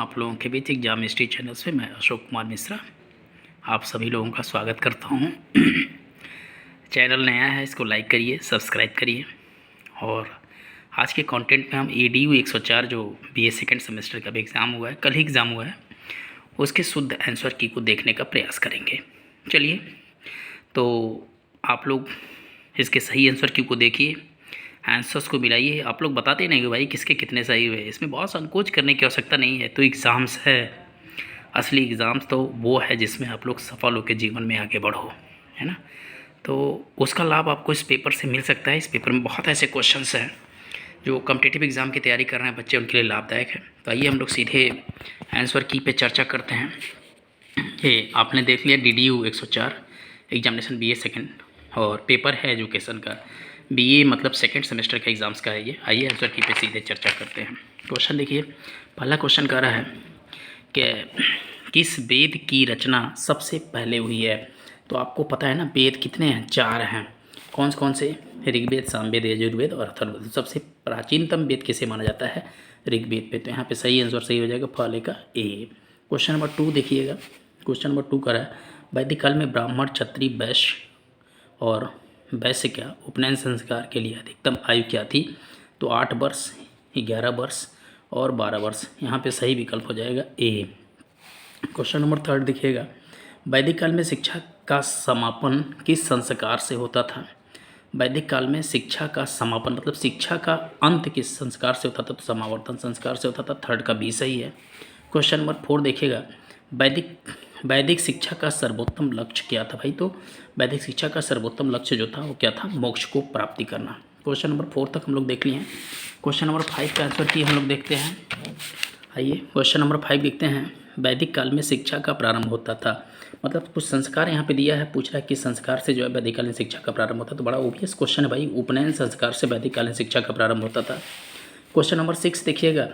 आप लोगों के बीच एग्जाम हिस्ट्री चैनल से मैं अशोक कुमार मिश्रा आप सभी लोगों का स्वागत करता हूं। चैनल नया है, इसको लाइक करिए, सब्सक्राइब करिए। और आज के कंटेंट में हम EDU 104 जो BA सेकेंड सेमेस्टर का भी एग्ज़ाम हुआ है, कल ही एग्ज़ाम हुआ है, उसके शुद्ध आंसर की को देखने का प्रयास करेंगे। चलिए, तो आप लोग इसके सही आंसर की को देखिए, आंसर्स को मिलाइए। आप लोग बताते नहीं हो भाई किसके कितने सही हुए, इसमें बहुत संकोच करने की आवश्यकता नहीं है। तो एग्ज़ाम्स है, असली एग्ज़ाम्स तो वो है जिसमें आप लोग सफल होकर जीवन में आगे बढ़ो, है ना। तो उसका लाभ आपको इस पेपर से मिल सकता है। इस पेपर में बहुत ऐसे क्वेश्चंस हैं जो कॉम्पिटिटिव एग्ज़ाम की तैयारी कर रहे हैं बच्चे, उनके लिए लाभदायक है। तो आइए हम लोग सीधे आंसर की पे चर्चा करते हैं। ये आपने देख लिया DDU 104 एग्जामिनेशन BA सेकेंड, और पेपर है एजुकेशन का। BA मतलब सेकेंड सेमेस्टर का एग्ज़ाम्स का है ये। आइए आंसर की पे सीधे चर्चा करते हैं। क्वेश्चन देखिए, पहला क्वेश्चन कह रहा है कि किस वेद की रचना सबसे पहले हुई है। तो आपको पता है ना, वेद कितने हैं, 4 हैं। कौन से? ऋग्वेद, सामवेद, यजुर्वेद और अथर्ववेद। सबसे प्राचीनतम वेद किसे माना जाता है? ऋग्वेद पे। तो यहाँ पे सही आंसर सही हो जाएगा, फल का A। क्वेश्चन नंबर 2 देखिएगा। क्वेश्चन नंबर 2 कह रहा है वैदिक काल में ब्राह्मण, क्षत्रिय, वैश्य और वैश्य क्या उपनयन संस्कार के लिए अधिकतम आयु क्या थी? तो 8 वर्ष, 11 वर्ष और 12 वर्ष। यहाँ पे सही विकल्प हो जाएगा A। क्वेश्चन नंबर 3 देखिएगा, वैदिक काल में शिक्षा का समापन किस संस्कार से होता था? वैदिक काल में शिक्षा का समापन मतलब शिक्षा का अंत किस संस्कार से होता था? तो समावर्तन संस्कार से होता था। 3 का B सही है। क्वेश्चन नंबर 4 देखिएगा, वैदिक शिक्षा का सर्वोत्तम लक्ष्य क्या था भाई? तो वैदिक शिक्षा का सर्वोत्तम लक्ष्य जो था वो क्या था? मोक्ष को प्राप्ति करना। क्वेश्चन नंबर 4 तक हम लोग देख लिए हैं। क्वेश्चन नंबर 5 का आंसर की हम लोग देखते हैं। आइए क्वेश्चन नंबर 5 देखते हैं। वैदिक काल में शिक्षा का प्रारंभ होता था, मतलब कुछ संस्कार यहाँ पे दिया है, पूछ रहा है कि संस्कार से जो है वैदिक कालीन शिक्षा का प्रारंभ होता है। तो बड़ा ओबियस क्वेश्चन है भाई, उपनयन संस्कार से वैदिक कालीन शिक्षा का प्रारंभ होता था। क्वेश्चन नंबर 6 देखिएगा,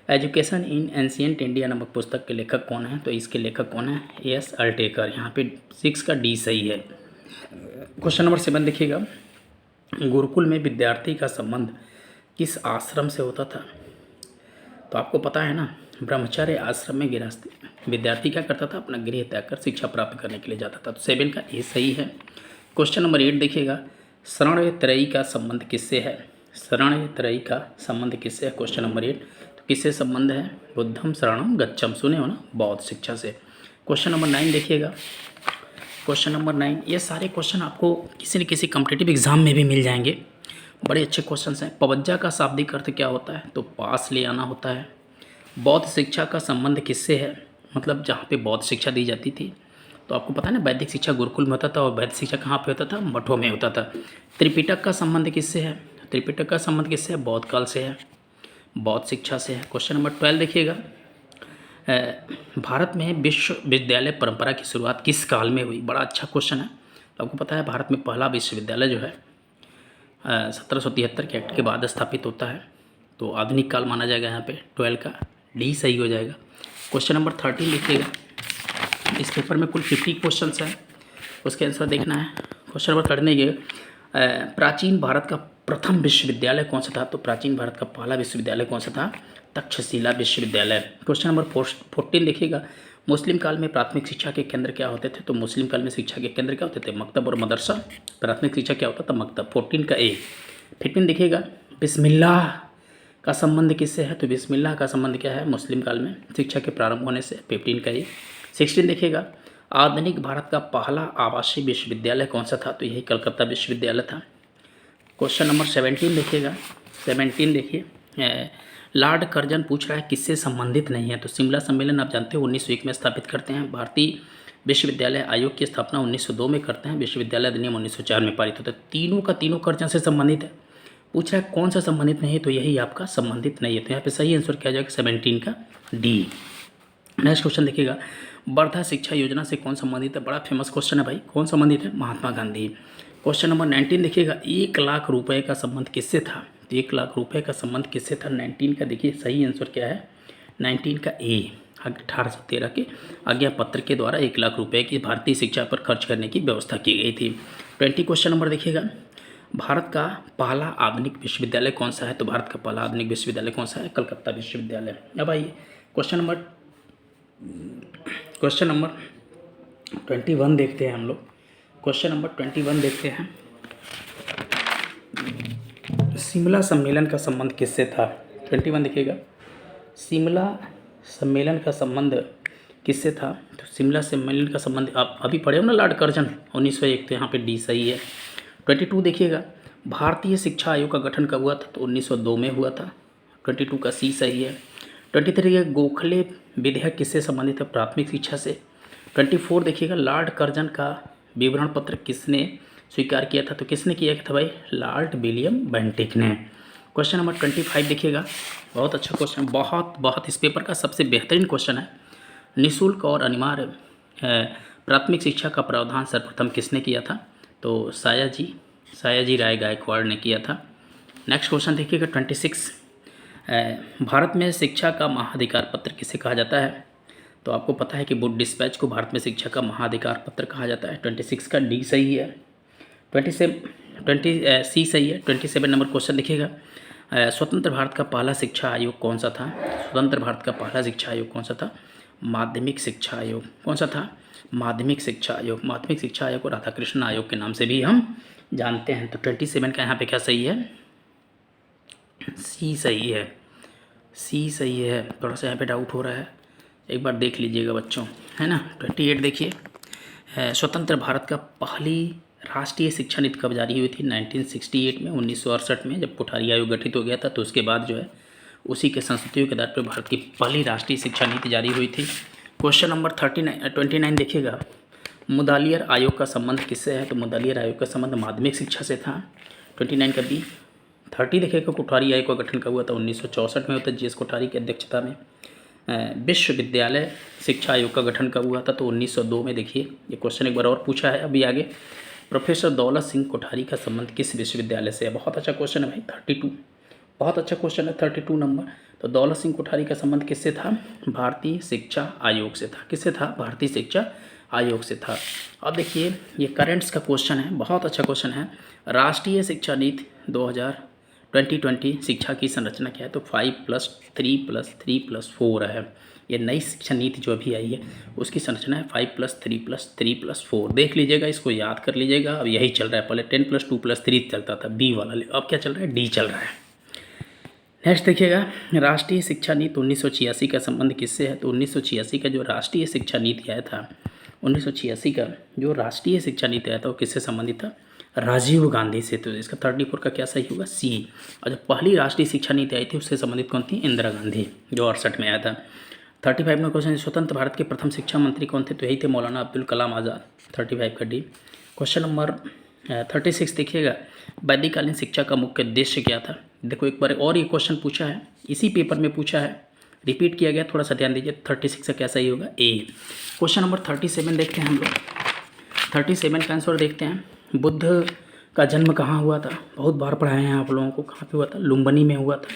एजुकेशन इन एंशिएंट इंडिया नामक पुस्तक के लेखक कौन है? तो इसके लेखक कौन है? S अल्टेकर। यहाँ पे 6 का D सही है। क्वेश्चन नंबर 7 देखिएगा, गुरुकुल में विद्यार्थी का संबंध किस आश्रम से होता था? तो आपको पता है ना, ब्रह्मचर्य आश्रम में गृहस्थी विद्यार्थी क्या करता था? अपना गृह त्याग कर शिक्षा प्राप्त करने के लिए जाता था। तो 7 का A सही है। क्वेश्चन नंबर 8 देखिएगा, शरण त्रयी का संबंध किससे है? शरण त्रयी का संबंध किससे है? क्वेश्चन नंबर 8 तो किससे संबंध है? बुद्धम शरणम गच्छम, सुने हो ना, बौद्ध शिक्षा से। क्वेश्चन नंबर 9 देखिएगा। क्वेश्चन नंबर 9, ये सारे क्वेश्चन आपको किसी न किसी कॉम्पिटिटिव एग्जाम में भी मिल जाएंगे, बड़े अच्छे क्वेश्चन हैं। पवज्जा का शाब्दिक अर्थ क्या होता है? तो पास ले आना होता है। बौद्ध शिक्षा का संबंध किससे है? मतलब जहाँ पे बौद्ध शिक्षा दी जाती थी। तो आपको पता है ना, वैदिक शिक्षा गुरुकुल में होता था और वैदिक शिक्षा कहाँ पे होता था? मठों में होता था। त्रिपिटक का संबंध किससे है? त्रिपिटक का संबंध किससे है? बौद्ध काल से है, बौद्ध शिक्षा से है। क्वेश्चन नंबर 12 देखिएगा, भारत में विश्वविद्यालय परंपरा की शुरुआत किस काल में हुई? बड़ा अच्छा क्वेश्चन है। तो आपको पता है भारत में पहला विश्वविद्यालय जो है 1773 के एक्ट के बाद स्थापित होता है। तो आधुनिक काल माना जाएगा। यहाँ पे 12 का D सही हो जाएगा। क्वेश्चन नंबर 13 लिखिएगा। इस पेपर में कुल 50 क्वेश्चन हैं, उसके आंसर देखना है। क्वेश्चन नंबर 13 ये, प्राचीन भारत का प्रथम विश्वविद्यालय कौन सा था? तो प्राचीन भारत का पहला विश्वविद्यालय कौन सा था? तक्षशिला विश्वविद्यालय। क्वेश्चन नंबर 14 देखिएगा, मुस्लिम काल में प्राथमिक शिक्षा के केंद्र क्या होते थे? तो मुस्लिम काल में शिक्षा के केंद्र क्या होते थे? मकतब और मदरसा। प्राथमिक शिक्षा क्या होता था? मकतब। 14 का A। 15 देखिएगा, बिस्मिल्लाह का संबंध किससे है? तो बिस्मिल्लाह का संबंध क्या है? मुस्लिम काल में शिक्षा के प्रारंभ होने से। 15 का A। 16 देखिएगा, आधुनिक भारत का पहला आवासीय विश्वविद्यालय कौन सा था? तो यही कलकत्ता विश्वविद्यालय था। क्वेश्चन नंबर 17 देखिएगा। 17 देखिए, लॉर्ड कर्जन पूछ रहा है किससे संबंधित नहीं है? तो शिमला सम्मेलन आप जानते हो 1901 में स्थापित करते हैं। भारतीय विश्वविद्यालय आयोग की स्थापना 1902 में करते हैं। विश्वविद्यालय अधिनियम 1904 में पारित होता है। तीनों का तीनों कर्जन से संबंधित है। पूछ रहा है कौन सा संबंधित नहीं है? तो यही आपका संबंधित नहीं है। तो यहाँ पे सही आंसर क्या जाएगा? 17 का D। नेक्स्ट क्वेश्चन देखिएगा, वर्धा शिक्षा योजना से कौन संबंधित है? बड़ा फेमस क्वेश्चन है भाई, कौन संबंधित है? महात्मा गांधी। क्वेश्चन नंबर 19 देखिएगा, 1 लाख रुपए का संबंध किससे था? तो 1 लाख रुपए का संबंध किससे था? 19 का देखिए सही आंसर क्या है? 19 का A। 1813 के आज्ञा पत्र के द्वारा 1 लाख रुपए की भारतीय शिक्षा पर खर्च करने की व्यवस्था की गई थी। 20 क्वेश्चन नंबर देखिएगा, भारत का पहला आधुनिक विश्वविद्यालय कौन सा है? तो भारत का पहला आधुनिक विश्वविद्यालय कौन सा है? कलकत्ता विश्वविद्यालय। अब आइए क्वेश्चन नंबर 21 देखते हैं हम लोग। क्वेश्चन नंबर 21 देखते हैं। शिमला सम्मेलन का संबंध किससे था? 21 देखिएगा, शिमला सम्मेलन का संबंध किससे था? तो शिमला सम्मेलन का संबंध आप अभी पढ़े हो ना, लॉर्ड कर्जन 1901, तो यहाँ पे डी सही है। 22 देखिएगा, भारतीय शिक्षा आयोग का गठन कब हुआ था? तो 1902 में हुआ था। 22 का सी सही है। 23 गोखले विधेयक किससे संबंधित है? प्राथमिक शिक्षा से। 24 देखिएगा, लॉर्ड कर्जन का विवरण पत्र किसने स्वीकार किया था? तो किसने किया था भाई? लॉर्ड विलियम बेंटिक ने। क्वेश्चन नंबर 25 देखिएगा, बहुत अच्छा क्वेश्चन, बहुत इस पेपर का सबसे बेहतरीन क्वेश्चन है। निःशुल्क और अनिवार्य प्राथमिक शिक्षा का प्रावधान सर्वप्रथम किसने किया था? तो सायाजी राय गायकवाड़ ने किया था। नेक्स्ट क्वेश्चन देखिएगा 26, भारत में शिक्षा का महाधिकार पत्र किसे कहा जाता है? तो आपको पता है कि वुड डिस्पैच को भारत में शिक्षा का महाधिकार पत्र कहा जाता है। 26 का डी सही है। 20 सी सही है। 27 नंबर क्वेश्चन देखिएगा, स्वतंत्र भारत का पहला शिक्षा आयोग कौन सा था? स्वतंत्र भारत का पहला शिक्षा आयोग कौन सा था? माध्यमिक शिक्षा आयोग। कौन सा था? माध्यमिक शिक्षा आयोग। माध्यमिक शिक्षा आयोग को राधाकृष्ण आयोग के नाम से भी हम जानते हैं। तो 27 का यहाँ पे क्या सही है? सी सही है। सी सही है। थोड़ा सा यहाँ पे डाउट हो रहा है, एक बार देख लीजिएगा बच्चों, है ना। 28 देखिए, स्वतंत्र भारत का पहली राष्ट्रीय शिक्षा नीति कब जारी हुई थी? 1968 में, 1968 में, जब कोठारी आयोग गठित हो गया था। तो उसके बाद जो है उसी के संस्तुतियों के आधार पर भारत की पहली राष्ट्रीय शिक्षा नीति जारी हुई थी। क्वेश्चन नंबर 29 देखिएगा, मुदालियर आयोग का संबंध किससे है? तो मुदालियर आयोग का संबंध माध्यमिक शिक्षा से था। 29 का बी। 30 देखिएगा, कोठारी आयोग का गठन कब हुआ था? 1964 में होता है, जी एस कोठारी की अध्यक्षता में। विश्वविद्यालय शिक्षा आयोग का गठन कब हुआ था? तो 1902 में। देखिए ये क्वेश्चन एक बार और पूछा है अभी आगे, प्रोफेसर दौलत सिंह कोठारी का संबंध किस विश्वविद्यालय से है? बहुत अच्छा क्वेश्चन है भाई, 32, बहुत अच्छा क्वेश्चन है 32 नंबर। तो दौलत सिंह कोठारी का संबंध किससे था? भारतीय शिक्षा आयोग से था। किससे था? भारतीय शिक्षा आयोग से था। अब देखिए ये करेंट्स का क्वेश्चन है, बहुत अच्छा क्वेश्चन है। राष्ट्रीय शिक्षा नीति 2020 शिक्षा की संरचना क्या है? तो 5+3+3+4 है। ये नई शिक्षा नीति जो अभी आई है उसकी संरचना है 5+3+3+4। देख लीजिएगा, इसको याद कर लीजिएगा। अब यही चल रहा है, पहले 10+2+3 चलता था बी वाला, अब क्या चल रहा है? डी चल रहा है। नेक्स्ट देखिएगा, राष्ट्रीय शिक्षा नीति 1986 का संबंध किससे है? तो 1986 का जो राष्ट्रीय शिक्षा नीति आया था, 1986 का जो राष्ट्रीय शिक्षा नीति आया था वो किससे संबंधित था? राजीव गांधी से। तो इसका 34 का क्या सही होगा? सी। और जब पहली राष्ट्रीय शिक्षा नीति आई थी उससे संबंधित कौन थी? इंदिरा गांधी, जो 68 में आया था। 35 में क्वेश्चन, स्वतंत्र भारत के प्रथम शिक्षा मंत्री कौन थे? तो यही थे मौलाना अब्दुल कलाम आज़ाद। 35 का डी। क्वेश्चन नंबर 36 देखिएगा, वैदिककालीन शिक्षा का मुख्य उद्देश्य क्या था? देखो एक बार और ये क्वेश्चन पूछा है, इसी पेपर में पूछा है, रिपीट किया गया, थोड़ा सा ध्यान दीजिए। 36 का क्या सही होगा? ए। क्वेश्चन नंबर 37 देखते हैं हम लोग। 37 का आंसर देखते हैं, बुद्ध का जन्म कहाँ हुआ था? बहुत बार पढ़ाए हैं आप लोगों को, कहाँ पे हुआ था? लुम्बिनी में हुआ था।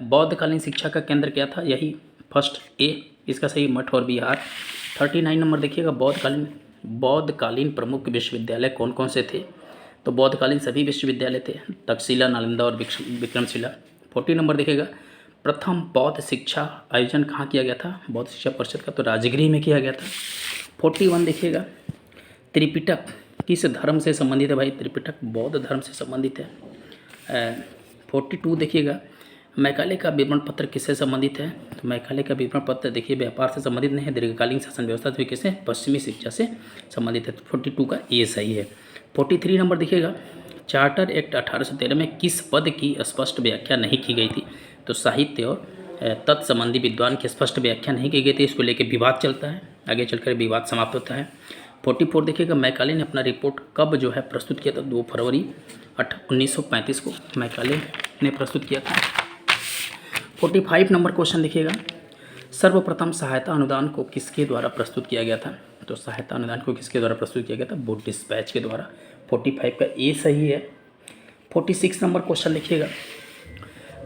बौद्धकालीन शिक्षा का केंद्र क्या था? यही फर्स्ट ए, इसका सही मठ और बिहार। 39 नंबर देखिएगा, बौद्धकालीन प्रमुख विश्वविद्यालय कौन कौन से थे? तो बौद्धकालीन सभी विश्वविद्यालय थे, तक्षशिला, नालंदा और विक्रमशिला। 40 नंबर देखिएगा, प्रथम बौद्ध शिक्षा आयोजन कहाँ किया गया था? बौद्ध शिक्षा परिषद का, तो राजगृह में किया गया था। 41 देखिएगा, त्रिपिटक किस धर्म से संबंधित है भाई? त्रिपिटक बौद्ध धर्म से संबंधित है। 42 देखिएगा, मैकाले का विवरण पत्र किससे संबंधित है? तो मैकाले का विवरण पत्र देखिए व्यापार से संबंधित नहीं है, दीर्घकालीन शासन व्यवस्था से किससे? पश्चिमी शिक्षा से संबंधित है। 42 का ये सही है। 43 नंबर देखिएगा, चार्टर एक्ट 1813 में किस पद की स्पष्ट व्याख्या नहीं की गई थी? तो साहित्य और तत्संबंधी विद्वान की स्पष्ट व्याख्या नहीं की गई थी, इसको लेकर विवाद चलता है, आगे चलकर विवाद समाप्त होता है। 44 देखिएगा, मैकाले ने अपना रिपोर्ट कब जो है प्रस्तुत किया था? 2 फरवरी 1935 को मैकाले ने प्रस्तुत किया था। 45 नंबर क्वेश्चन देखिएगा, सर्वप्रथम सहायता अनुदान को किसके द्वारा प्रस्तुत किया गया था? तो सहायता अनुदान को किसके द्वारा प्रस्तुत किया गया था? वुड डिस्पैच के द्वारा। 45 का ए सही है। 46 नंबर क्वेश्चन देखिएगा,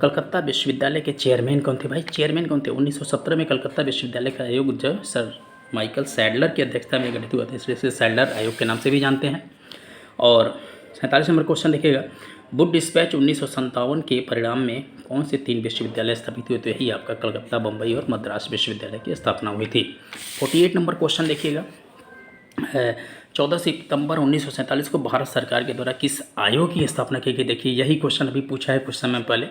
कलकत्ता विश्वविद्यालय के चेयरमैन कौन थे भाई? चेयरमैन कौन थे? 1917 में कलकत्ता विश्वविद्यालय का आयोग जो सर माइकल सैडलर की अध्यक्षता में गठित हुआ था, इसलिए इसे सैडलर आयोग के नाम से भी जानते हैं। और 47 नंबर क्वेश्चन देखिएगा, बुड डिस्पैच 1957 के परिणाम में कौन से 3 विश्वविद्यालय स्थापित हुए? तो यही आपका कलकत्ता, बम्बई और मद्रास विश्वविद्यालय की स्थापना हुई थी। 48 नंबर क्वेश्चन देखिएगा। 14 सितंबर 1947 को भारत सरकार के द्वारा किस आयोग की स्थापना की गई? देखिए यही क्वेश्चन अभी पूछा है कुछ समय पहले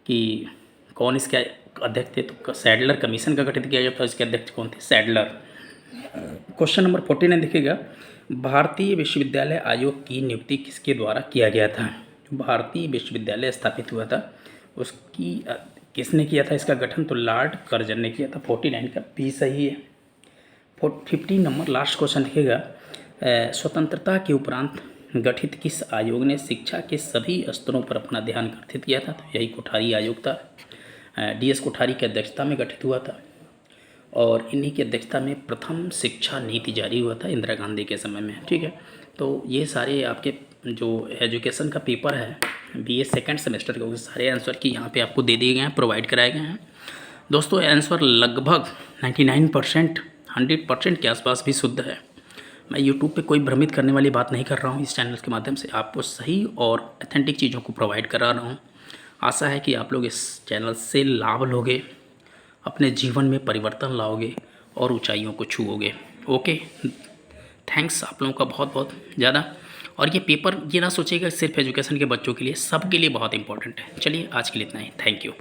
कि कौन इसके अध्यक्ष थे, तो सैडलर कमीशन का गठित किया गया था। इसके अध्यक्ष कौन थे? सैडलर। क्वेश्चन नंबर 49 देखिएगा। भारतीय विश्वविद्यालय आयोग की नियुक्ति किसके द्वारा किया गया था? भारतीय विश्वविद्यालय स्थापित हुआ था, उसकी किसने किया था इसका गठन? तो लॉर्ड कर्जन ने किया था। 49 का भी सही है। 50 नंबर लास्ट क्वेश्चन देखिएगा। स्वतंत्रता के उपरांत गठित किस आयोग ने शिक्षा के सभी स्तरों पर अपना ध्यान केंद्रित किया था? तो यही कोठारी आयोग था। DS कोठारी की अध्यक्षता में गठित हुआ था और इन्हीं की अध्यक्षता में प्रथम शिक्षा नीति जारी हुआ था इंदिरा गांधी के समय में। ठीक है, तो ये सारे आपके जो एजुकेशन का पेपर है BA सेकेंड सेमेस्टर के, सारे आंसर की यहाँ पे आपको दे दिए गए हैं, प्रोवाइड कराए गए हैं। दोस्तों आंसर लगभग 99% 100% के आसपास भी शुद्ध है। मैं यूट्यूब पे कोई भ्रमित करने वाली बात नहीं कर रहा हूँ। इस चैनल के माध्यम से आपको सही और ऑथेंटिक चीज़ों को प्रोवाइड करा रहा हूँ। आशा है कि आप लोग इस चैनल से लाभ लोगे, अपने जीवन में परिवर्तन लाओगे और ऊंचाइयों को छूओगे। ओके, थैंक्स आप लोगों का बहुत बहुत ज़्यादा। और ये पेपर ये ना सोचिएगा सिर्फ एजुकेशन के बच्चों के लिए, सबके लिए बहुत इंपॉर्टेंट है। चलिए आज के लिए इतना ही। Thank you.